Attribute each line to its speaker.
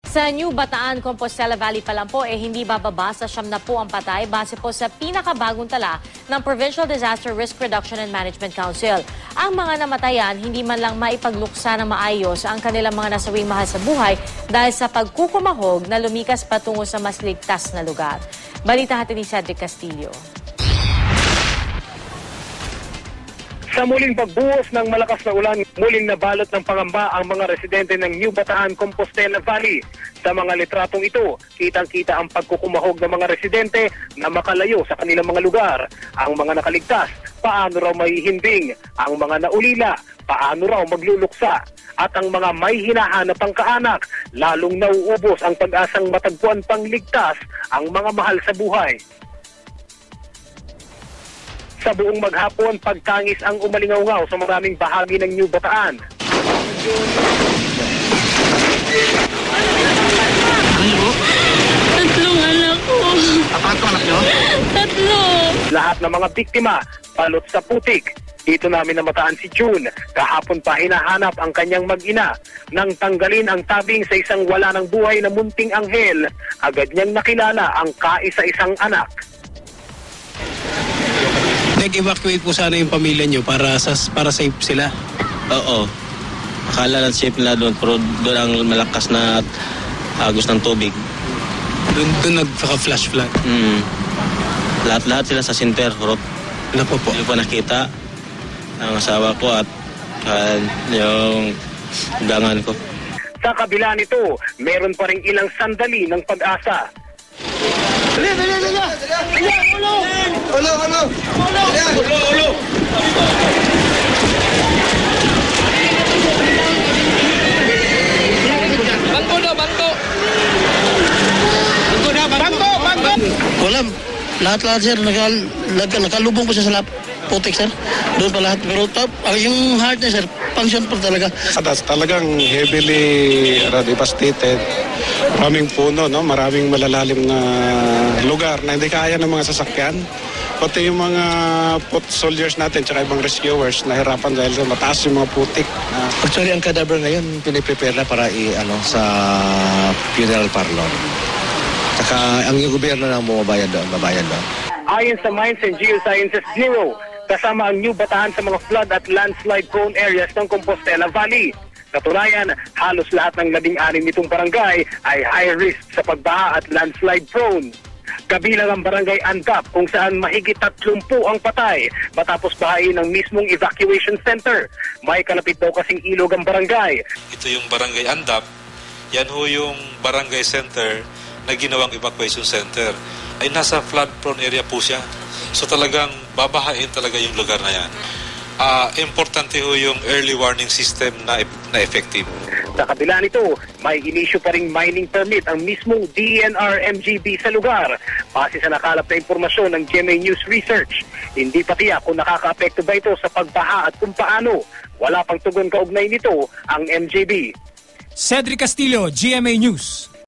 Speaker 1: Sa New Bataan, Compostela Valley pa lang po, hindi bababa sa 70 ang patay base po sa pinakabagong tala ng Provincial Disaster Risk Reduction and Management Council. Ang mga namatayan, hindi man lang maipagluksa ng maayos ang kanilang mga nasawing mahal sa buhay dahil sa pagkukumahog na lumikas patungo sa mas ligtas na lugar. Balita natin ni Cedric Castillo.
Speaker 2: Sa muling pagbuhos ng malakas na ulan, muling nabalot ng pangamba ang mga residente ng New Bataan, Compostela Valley. Sa mga litratong ito, kitang-kita ang pagkukumahog ng mga residente na makalayo sa kanilang mga lugar. Ang mga nakaligtas, paano raw mahihimbing? Ang mga naulila, paano raw magluluksa? At ang mga may hinahanap ang kaanak, lalong nauubos ang pag-asang matagpuan pang ligtas ang mga mahal sa buhay. Sa buong maghapon, pagtangis ang umalingaw-ngaw sa maraming bahagi ng New Bataan.
Speaker 3: Tatlong anak ko.
Speaker 4: Apat ko anak nyo?
Speaker 3: Tatlo.
Speaker 2: Lahat ng mga biktima, palot sa putik. Dito namin namataan si June. Kahapon pa hinahanap ang kanyang mag-ina. Nang tanggalin ang tabing sa isang wala ng buhay na munting anghel, agad niyang nakilala ang kaisa-isang anak.
Speaker 5: Nag-evacuate po sana yung pamilya nyo para safe sila.
Speaker 6: Oo. Akala lang safe na doon, pero doon ang malakas na agos ng tubig.
Speaker 5: Doon nagka-flash flood.
Speaker 6: Lahat-lahat sila sa center, Rot.
Speaker 5: Ano po?
Speaker 6: Hindi ko nakita ang asawa ko at yung gangan ko.
Speaker 2: Sa kabila nito, meron pa rin ilang sandali ng pag-asa.
Speaker 4: Wala. Lahat-lahat sir, nakalubong po siya sa putik sir. Doon pa lahat. Pero yung heart niya sir, function po talaga.
Speaker 7: Talagang heavily devastated. Maraming puno, no? Maraming malalalim na lugar na hindi kaya ng mga sasakyan. Pati yung mga foot soldiers natin tsaka ibang rescuers nahirapan dahil sa mataas yung mga putik.
Speaker 8: Actually, ang cadaver ngayon piniprepare na para sa funeral parlor. Saka ang gobyerno na babayad doon.
Speaker 2: Ayon sa Mines and Geosciences Bureau, kasama ang New Bataan sa mga flood at landslide prone areas ng Compostela Valley. Katunayan, halos lahat ng 16 nitong barangay ay high risk sa pagbaha at landslide prone. Kabilang ang barangay Andap kung saan mahigit 30 ang patay matapos bahain ng mismong evacuation center. May kalapit daw kasing ilog ang barangay.
Speaker 9: Ito yung barangay Andap. Yan ho yung barangay center na ginawang evacuation center. Ay nasa flood prone area po siya. So talagang babahain talaga yung lugar na yan. Importante ho yung early warning system na effective.
Speaker 2: Sa kabila nito, may inisyu pa ring mining permit ang mismong DENR-MGB sa lugar. Base sa nakalap na impormasyon ng GMA News Research, hindi pa tiyak kung nakaka-apekto ba ito sa pagbaha at kung paano. Wala pang tugon kaugnay nito ang MGB.
Speaker 10: Cedric Castillo, GMA News.